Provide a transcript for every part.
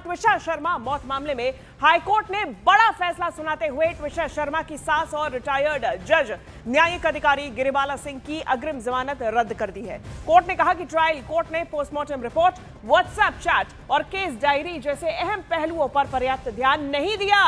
ट्विशा शर्मा मौत मामले में हाईकोर्ट ने बड़ा फैसला सुनाते हुए ट्विशा शर्मा की सास और रिटायर्ड जज न्यायिक अधिकारी गिरिबाला सिंह की अग्रिम जमानत रद्द कर दी है। कोर्ट ने कहा कि ट्रायल कोर्ट ने पोस्टमार्टम रिपोर्ट, व्हाट्सएप चैट और केस डायरी जैसे अहम पहलुओं पर पर्याप्त ध्यान नहीं दिया।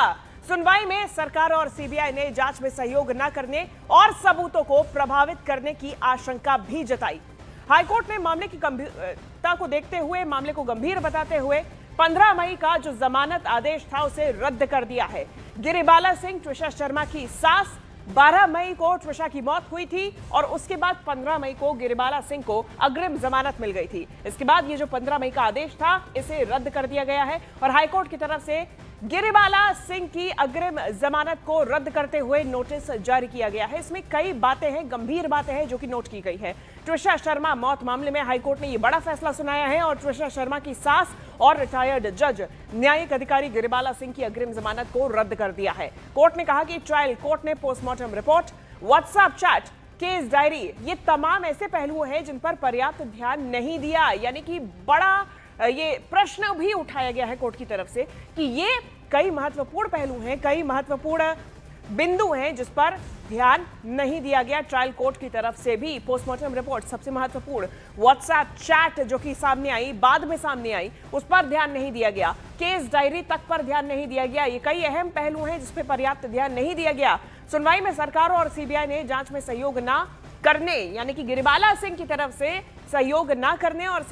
सुनवाई में सरकार और सीबीआई ने जांच में सहयोग न करने और सबूतों को प्रभावित करने की आशंका भी जताई। हाईकोर्ट ने मामले की गंभीरता को देखते हुए, मामले को गंभीर बताते हुए 15 मई का जो जमानत आदेश था उसे रद्द कर दिया है। गिरिबाला सिंह ट्विशा शर्मा की सास, 12 मई को ट्विशा की मौत हुई थी और उसके बाद 15 मई को गिरिबाला सिंह को अग्रिम जमानत मिल गई थी। इसके बाद ये जो 15 मई का आदेश था इसे रद्द कर दिया गया है और हाईकोर्ट की तरफ से गिरिबाला सिंह की अग्रिम जमानत को रद्द करते हुए नोटिस जारी किया गया है। इसमें कई बातें हैं, गंभीर बातें हैं जो कि नोट की गई है। ट्विशा शर्मा मौत मामले में हाईकोर्ट ने यह बड़ा फैसला सुनाया है और ट्विशा शर्मा की सास और रिटायर्ड जज न्यायिक अधिकारी गिरिबाला सिंह की अग्रिम जमानत को रद्द कर दिया है। कोर्ट ने कहा कि ट्रायल कोर्ट ने postmortem report, WhatsApp chat, case diary, ये तमाम ऐसे पहलू हैं जिन पर पर्याप्त ध्यान नहीं दिया। यानी कि बड़ा ये प्रश्न भी उठाया गया है कोर्ट की तरफ से कि ये कई महत्वपूर्ण पहलू हैं, कई महत्वपूर्ण बिंदु हैं जिस पर ध्यान नहीं दिया गया। ट्रायल कोर्ट की तरफ से भी पोस्टमार्टम रिपोर्ट सबसे महत्वपूर्ण, व्हाट्सएप चैट जो कि सामने आई, बाद में सामने आई, उस पर ध्यान नहीं दिया गया, केस डायरी तक पर ध्यान नहीं दिया गया। ये कई अहम पहलू हैं जिस पर पर्याप्त ध्यान नहीं दिया गया। सुनवाई में सरकार और सीबीआई ने जांच में सहयोग न करने, यानी कि गिरिबाला सिंह की तरफ से सहयोग न करने और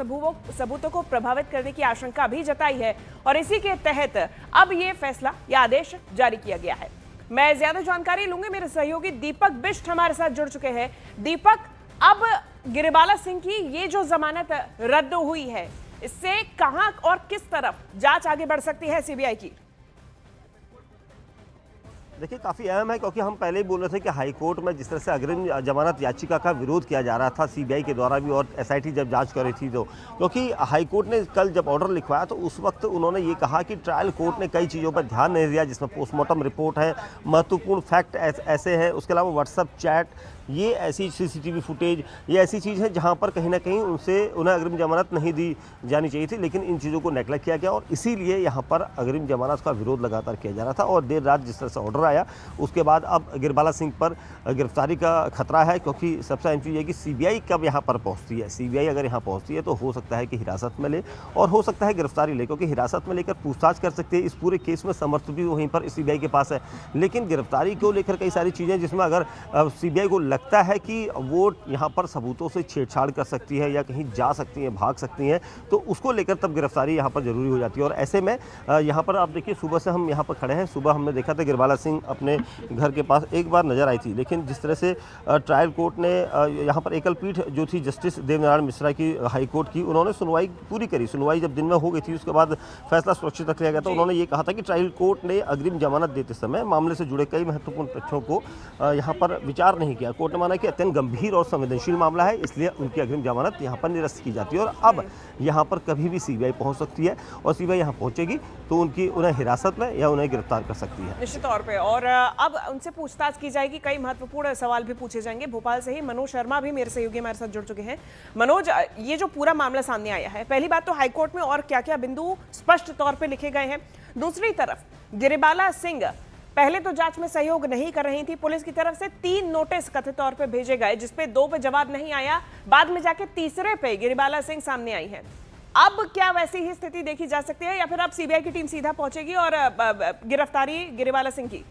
सबूतों को प्रभावित करने की आशंका भी जताई है और इसी के तहत अब ये फैसला, ये आदेश जारी किया गया है। मैं ज्यादा जानकारी लूंगी, मेरे सहयोगी दीपक बिष्ट हमारे साथ जुड़ चुके हैं। दीपक, अब गिरिबाला सिंह की ये जो जमानत रद्द हुई है, इससे कहां और किस तरफ जांच आगे बढ़ सकती है सीबीआई की? देखिए, काफ़ी अहम है क्योंकि हम पहले ही बोल रहे थे कि हाईकोर्ट में जिस तरह से अग्रिम जमानत याचिका का विरोध किया जा रहा था सीबीआई के द्वारा भी और एसआईटी जब जांच कर रही थी, तो क्योंकि हाईकोर्ट ने कल जब ऑर्डर लिखवाया तो उस वक्त उन्होंने ये कहा कि ट्रायल कोर्ट ने कई चीज़ों पर ध्यान नहीं दिया, जिसमें पोस्टमार्टम रिपोर्ट है, महत्वपूर्ण फैक्ट ऐसे हैं, उसके अलावा व्हाट्सएप चैट, ये ऐसी सीसीटीवी फुटेज, ये ऐसी चीज़ है जहां पर कहीं ना कहीं उन्हें अग्रिम जमानत नहीं दी जानी चाहिए थी, लेकिन इन चीज़ों को नेगलेक्ट किया गया और इसीलिए यहां पर अग्रिम जमानत का विरोध लगातार किया जा रहा था। और देर रात जिस तरह से ऑर्डर आया उसके बाद अब गिरिबाला सिंह पर गिरफ्तारी का खतरा है, क्योंकि सबसे अहम चीज़ है कि सीबीआई कब यहाँ पर पहुँचती है। सीबीआई अगर यहाँ पहुँचती है तो हो सकता है कि हिरासत में ले और हो सकता है गिरफ्तारी ले, क्योंकि हिरासत में लेकर पूछताछ कर सकते हैं। इस पूरे केस में समर्थ भी वहीं पर सीबीआई के पास है, लेकिन गिरफ्तारी को लेकर कई सारी चीज़ें जिसमें अगर सीबीआई को लगता है कि वो यहाँ पर सबूतों से छेड़छाड़ कर सकती है या कहीं जा सकती हैं, भाग सकती हैं, तो उसको लेकर तब गिरफ्तारी यहाँ पर जरूरी हो जाती है। और ऐसे में यहाँ पर आप देखिए, सुबह से हम यहाँ पर खड़े हैं, सुबह हमने देखा था गिरिबाला सिंह अपने घर के पास एक बार नजर आई थी, लेकिन जिस तरह से ट्रायल कोर्ट ने यहाँ पर एकल पीठ जो थी जस्टिस देवनारायण मिश्रा की हाई कोर्ट की, उन्होंने सुनवाई पूरी करी। सुनवाई जब दिन में हो गई थी उसके बाद फैसला सुरक्षित रख लिया गया था। उन्होंने ये कहा था कि ट्रायल कोर्ट ने अग्रिम जमानत देते समय मामले से जुड़े कई महत्वपूर्ण तथ्यों को यहाँ पर विचार नहीं किया। कोर्ट ने माना कि अत्यंत गंभीर और संवेदनशील मामला है, इसलिए उनकी अग्रिम जमानत यहाँ पर निरस्त की जाती है और अब यहाँ पर कभी भी सीबीआई पहुँच सकती है और सीबीआई यहाँ पहुँचेगी तो उन्हें हिरासत में या उन्हें गिरफ्तार कर सकती है निश्चित तौर पे। और अब उनसे पूछताछ की जाएगी, कई महत्वपूर्ण सवाल भी पूछे जाएंगे। भोपाल से ही मनोज शर्मा भी मेरे सहयोगी हमारे साथ जुड़ चुके हैं। मनोज, ये जो पूरा मामला सामने आया है, पहली बात तो हाईकोर्ट में और क्या क्या बिंदु स्पष्ट तौर पर लिखे गए हैं, दूसरी तरफ गिरिबाला सिंह पहले तो जांच में सहयोग नहीं कर रही थी, पुलिस की तरफ से 3 नोटिस कथित तौर पे भेजे गए जिसपे 2 पे जवाब नहीं आया, बाद में जाके तीसरे पे गिरिबाला सिंह सामने आई है। अब क्या वैसी ही स्थिति देखी जा सकती है या फिर अब सीबीआई की टीम सीधा पहुंचेगी और गिरफ्तारी गिरिबाला सिंह की?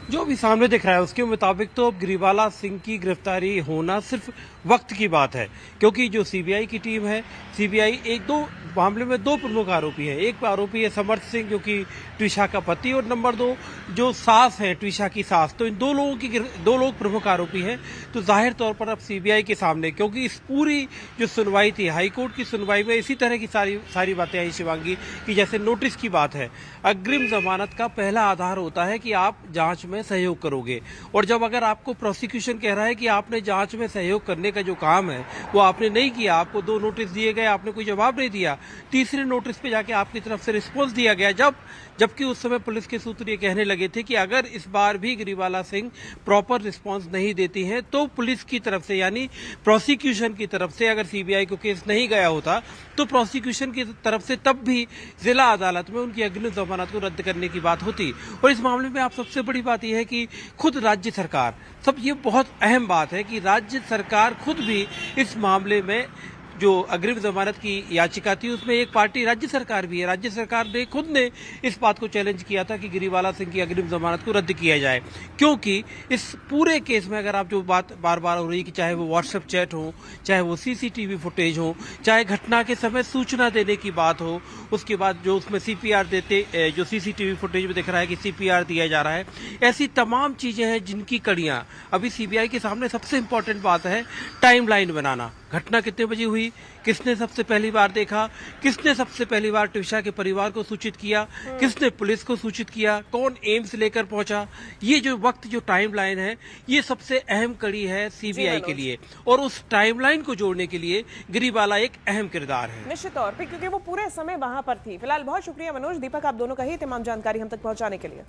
जो भी सामने दिख रहा है उसके मुताबिक तो अब गिरिबाला सिंह की गिरफ्तारी होना सिर्फ वक्त की बात है, क्योंकि जो सीबीआई की टीम है, सीबीआई एक दो मामले में 2 प्रमुख आरोपी हैं। एक आरोपी है समर्थ सिंह जो कि ट्विशा का पति और नंबर 2 जो सास है ट्विशा की सास। तो इन 2 लोग प्रमुख आरोपी हैं। तो जाहिर तौर पर अब सीबीआई के सामने, क्योंकि इस पूरी जो सुनवाई थी हाईकोर्ट की सुनवाई में इसी तरह की सारी बातें आई शिवांगी, कि जैसे नोटिस की बात है, अग्रिम जमानत का पहला आधार होता है कि आप जांच में सहयोग करोगे, और जब अगर आपको प्रोसिक्यूशन कह रहा है कि आपने जांच में सहयोग करने का जो काम है वो आपने नहीं किया, आपको 2 नोटिस दिए गए, आपने कोई जवाब नहीं दिया, तीसरे नोटिस पे जाके आपकी तरफ से रिस्पॉन्स दिया गया, जबकि उस समय पुलिस के सूत्र ये कहने लगे थे कि अगर इस बार भी गिरिबाला सिंह प्रॉपर रिस्पॉन्स नहीं देती हैं तो पुलिस की तरफ से यानी प्रोसिक्यूशन की तरफ से अगर सीबीआई को केस नहीं गया होता तो प्रोसिक्यूशन की तरफ से तब भी जिला अदालत में उनकी अग्रिम जमानत को रद्द करने की बात होती। और इस मामले में आप सबसे बड़ी बात यह है कि खुद राज्य सरकार, सब ये बहुत अहम बात है कि राज्य सरकार खुद भी इस मामले में जो अग्रिम जमानत की याचिका थी उसमें एक पार्टी राज्य सरकार भी है। राज्य सरकार ने खुद ने इस बात को चैलेंज किया था कि गिरिबाला सिंह की अग्रिम जमानत को रद्द किया जाए, क्योंकि इस पूरे केस में अगर आप जो बात बार बार हो रही है कि चाहे वो व्हाट्सएप चैट हो, चाहे वो सीसीटीवी फुटेज हो, चाहे घटना के समय सूचना देने की बात हो, उसके बाद जो उसमें सीपीआर देते, जो सीसीटीवी फुटेज में दिख रहा है कि सीपीआर दिया जा रहा है, ऐसी तमाम चीजें हैं जिनकी कड़ियां अभी सीबीआई के सामने सबसे इंपॉर्टेंट बात है टाइमलाइन बनाना। घटना कितने बजे हुई, किसने सबसे पहली बार देखा, किसने सबसे पहली बार ट्विशा के परिवार को सूचित किया, किसने पुलिस को सूचित किया, कौन एम्स लेकर पहुंचा, ये जो वक्त जो टाइमलाइन है ये सबसे अहम कड़ी है सीबीआई के लिए। और उस टाइमलाइन को जोड़ने के लिए गिरिबाला एक अहम किरदार है निश्चित तौर पे, क्योंकि वो पूरे समय वहां पर थी। फिलहाल बहुत शुक्रिया मनोज, दीपक, आप दोनों का ही तमाम जानकारी हम तक पहुंचाने के लिए।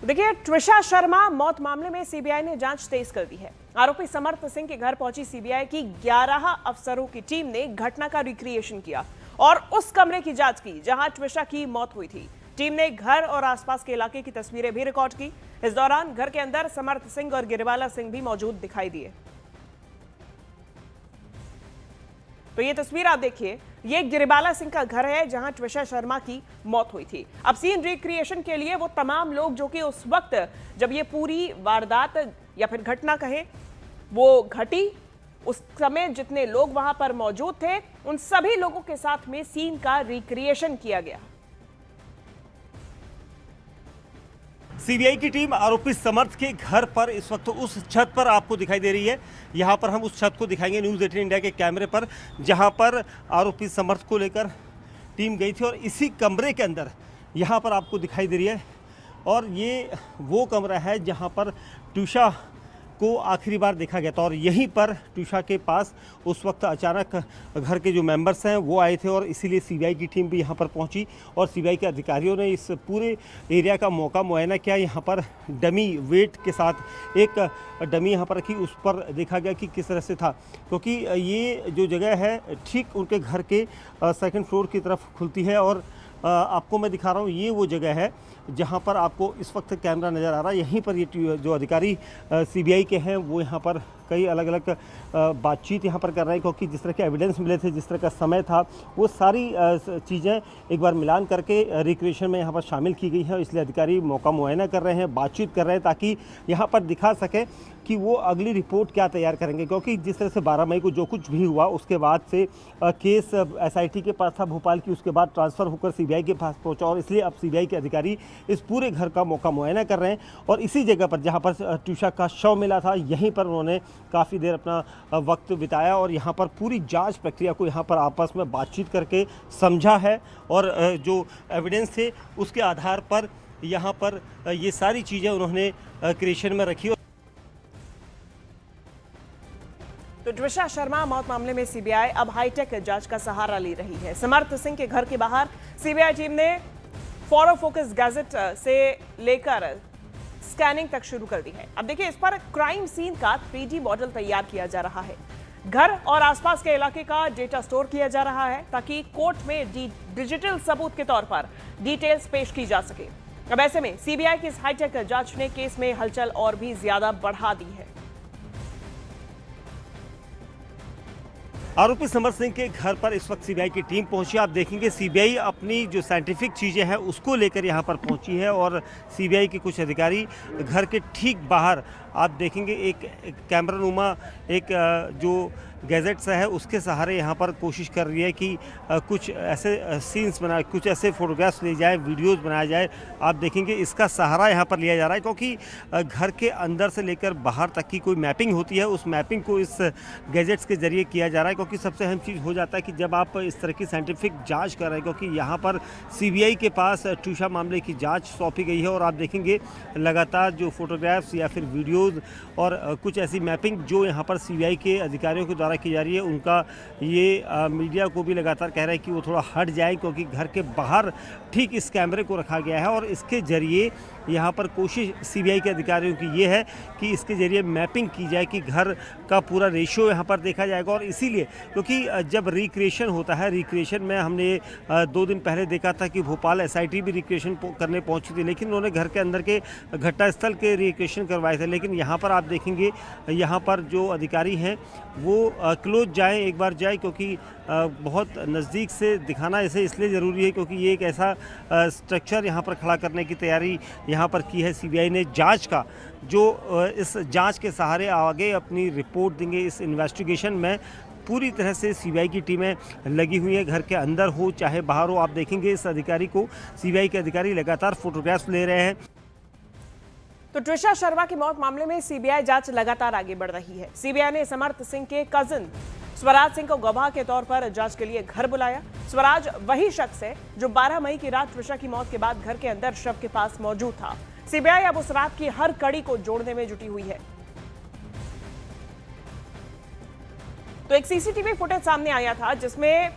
देखिए, ट्विशा शर्मा मौत मामले में सीबीआई ने जांच तेज कर दी है। आरोपी समर्थ सिंह के घर पहुंची सीबीआई की 11 अफसरों की टीम ने घटना का रिक्रिएशन किया और उस कमरे की जांच की जहां ट्विशा की मौत हुई थी। टीम ने घर और आसपास के इलाके की तस्वीरें भी रिकॉर्ड की। इस दौरान घर के अंदर समर्थ सिंह और गिरिबाला सिंह भी मौजूद दिखाई दिए। तो ये तस्वीर आप देखिए, ये गिरिबाला सिंह का घर है जहां ट्विशा शर्मा की मौत हुई थी। अब सीन रिक्रिएशन के लिए वो तमाम लोग जो कि उस वक्त जब ये पूरी वारदात या फिर घटना कहें वो घटी, उस समय जितने लोग वहां पर मौजूद थे उन सभी लोगों के साथ में सीन का रिक्रिएशन किया गया। सीबीआई की टीम आरोपी समर्थ के घर पर इस वक्त उस छत पर आपको दिखाई दे रही है। यहाँ पर हम उस छत को दिखाएंगे न्यूज़ 18 इंडिया के कैमरे पर, जहाँ पर आरोपी समर्थ को लेकर टीम गई थी और इसी कमरे के अंदर यहाँ पर आपको दिखाई दे रही है। और ये वो कमरा है जहाँ पर ट्विशा को आखिरी बार देखा गया था और यहीं पर ट्विशा के पास उस वक्त अचानक घर के जो मेंबर्स हैं वो आए थे और इसीलिए सीबीआई की टीम भी यहाँ पर पहुँची और सीबीआई के अधिकारियों ने इस पूरे एरिया का मौका मुआयना किया। यहाँ पर डमी वेट के साथ एक डमी यहाँ पर रखी, उस पर देखा गया कि किस तरह से था, क्योंकि ये जो जगह है ठीक उनके घर के सेकंड फ्लोर की तरफ खुलती है। और आपको मैं दिखा रहा हूँ, ये वो जगह है जहाँ पर आपको इस वक्त कैमरा नज़र आ रहा है। यहीं पर ये जो अधिकारी सीबीआई के हैं वो यहाँ पर कई अलग अलग बातचीत यहाँ पर कर रहे हैं, क्योंकि जिस तरह के एविडेंस मिले थे, जिस तरह का समय था, वो सारी चीज़ें एक बार मिलान करके रिक्रिएशन में यहाँ पर शामिल की गई है। इसलिए अधिकारी मौका मुआयना कर रहे हैं, बातचीत कर रहे हैं, ताकि यहाँ पर दिखा सके कि वो अगली रिपोर्ट क्या तैयार करेंगे। क्योंकि जिस तरह से 12 मई को जो कुछ भी हुआ उसके बाद से केस एसआईटी के पास था भोपाल की, उसके बाद ट्रांसफ़र होकर सीबीआई के पास पहुंचा और इसलिए अब सीबीआई के अधिकारी इस पूरे घर का मौका मुआयना कर रहे हैं। और इसी जगह पर जहां पर ट्विशा का शव मिला था, यहीं पर उन्होंने काफ़ी देर अपना वक्त बिताया और यहाँ पर पूरी जांच प्रक्रिया को यहाँ पर आपस में बातचीत करके समझा है। और जो एविडेंस थे उसके आधार पर यहाँ पर ये सारी चीज़ें उन्होंने क्रिएशन में रखी। तो ट्विशा शर्मा मौत मामले में सीबीआई अब हाईटेक जांच का सहारा ले रही है। समर्थ सिंह के घर के बाहर सीबीआई टीम ने फॉलो फोकस गैजेट से लेकर स्कैनिंग तक शुरू कर दी है। अब देखिए, इस पर क्राइम सीन का 3D मॉडल तैयार किया जा रहा है। घर और आसपास के इलाके का डेटा स्टोर किया जा रहा है ताकि कोर्ट में डिजिटल सबूत के तौर पर डिटेल्स पेश की जा सके। अब ऐसे में सीबीआई की इस हाईटेक जांच ने केस में हलचल और भी ज्यादा बढ़ा दी है। आरोपी समर्थ सिंह के घर पर इस वक्त सीबीआई की टीम पहुंची। आप देखेंगे सीबीआई अपनी जो साइंटिफिक चीज़ें हैं उसको लेकर यहां पर पहुंची है और सीबीआई के कुछ अधिकारी घर के ठीक बाहर आप देखेंगे एक कैमरा नुमा एक जो गैजेट्स है उसके सहारे यहाँ पर कोशिश कर रही है कि कुछ ऐसे सीन्स बनाए, कुछ ऐसे फोटोग्राफ्स लिए जाए, वीडियोस बनाया जाए। आप देखेंगे इसका सहारा यहाँ पर लिया जा रहा है, क्योंकि घर के अंदर से लेकर बाहर तक की कोई मैपिंग होती है, उस मैपिंग को इस गैजेट्स के ज़रिए किया जा रहा है। क्योंकि सबसे अहम चीज़ हो जाता है कि जब आप इस तरह की साइंटिफिक जाँच कर रहे हैं, क्योंकि यहाँ पर सीबीआई के पास ट्विशा मामले की जाँच सौंपी गई है और आप देखेंगे लगातार जो फोटोग्राफ्स या फिर वीडियो वीडियोज़ और कुछ ऐसी मैपिंग जो यहाँ पर सीबीआई के अधिकारियों के द्वारा की जा रही है, उनका ये मीडिया को भी लगातार कह रहा है कि वो थोड़ा हट जाए, क्योंकि घर के बाहर ठीक इस कैमरे को रखा गया है और इसके ज़रिए यहाँ पर कोशिश सीबीआई के अधिकारियों की ये है कि इसके ज़रिए मैपिंग की जाए कि घर का पूरा रेशियो यहाँ पर देखा जाएगा। और इसीलिए क्योंकि जब रिक्रिएशन होता है, रिक्रिएशन में हमने 2 दिन पहले देखा था कि भोपाल एसआईटी भी रिक्रिएशन करने पहुंची थी, लेकिन उन्होंने घर के अंदर के घटनास्थल के रिक्रिएशन करवाए थे। लेकिन यहाँ पर आप देखेंगे, यहाँ पर जो अधिकारी हैं वो क्लोज जाएँ, एक बार जाए, क्योंकि बहुत नज़दीक से दिखाना इसे इसलिए ज़रूरी है क्योंकि ये एक ऐसा स्ट्रक्चर यहाँ पर खड़ा करने की तैयारी यहाँ पर की है सीबीआई ने जांच का, जो इस जांच के सहारे आगे अपनी रिपोर्ट देंगे। इस इन्वेस्टिगेशन में पूरी तरह से सीबीआई की टीमें लगी हुई हैं, घर के अंदर हो चाहे बाहर हो। आप देखेंगे इस अधिकारी को, सीबीआई के अधिकारी लगातार फोटोग्राफ्स ले रहे हैं। तो ट्रिशा शर्मा की मौत मामले में सीबीआई जांच लगातार आगे बढ़ रही है। सीबीआई ने समर्थ सिंह के कजिन स्वराज सिंह को गवाह के तौर पर जांच के लिए घर बुलाया। स्वराज वही शख्स है जो 12 मई की रात ट्रिशा की मौत के बाद घर के अंदर शव के पास मौजूद था। सीबीआई अब उस रात की हर कड़ी को जोड़ने में जुटी हुई है। तो एक सीसीटीवी फुटेज सामने आया था जिसमें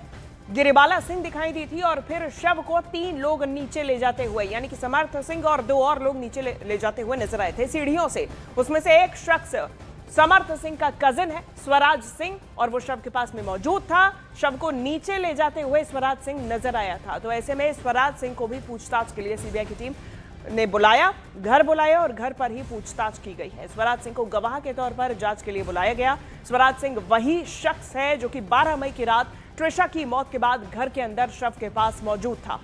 गिरिबाला सिंह दिखाई दी थी और फिर शव को 3 लोग नीचे ले जाते हुए, यानी कि समर्थ सिंह और 2 और लोग नीचे ले जाते हुए नजर आए थे सीढ़ियों से। उसमें से एक शख्स समर्थ सिंह का कजिन है स्वराज सिंह, और वो शव के पास में मौजूद था। शव को नीचे ले जाते हुए स्वराज सिंह नजर आया था। तो ऐसे में स्वराज सिंह को भी पूछताछ के लिए सीबीआई की टीम ने घर बुलाया और घर पर ही पूछताछ की गई है। स्वराज सिंह को गवाह के तौर पर जांच के लिए बुलाया गया। स्वराज सिंह वही शख्स है जो कि 12 मई की रात ट्रिशा की मौत के बाद घर के अंदर शव के पास मौजूद था।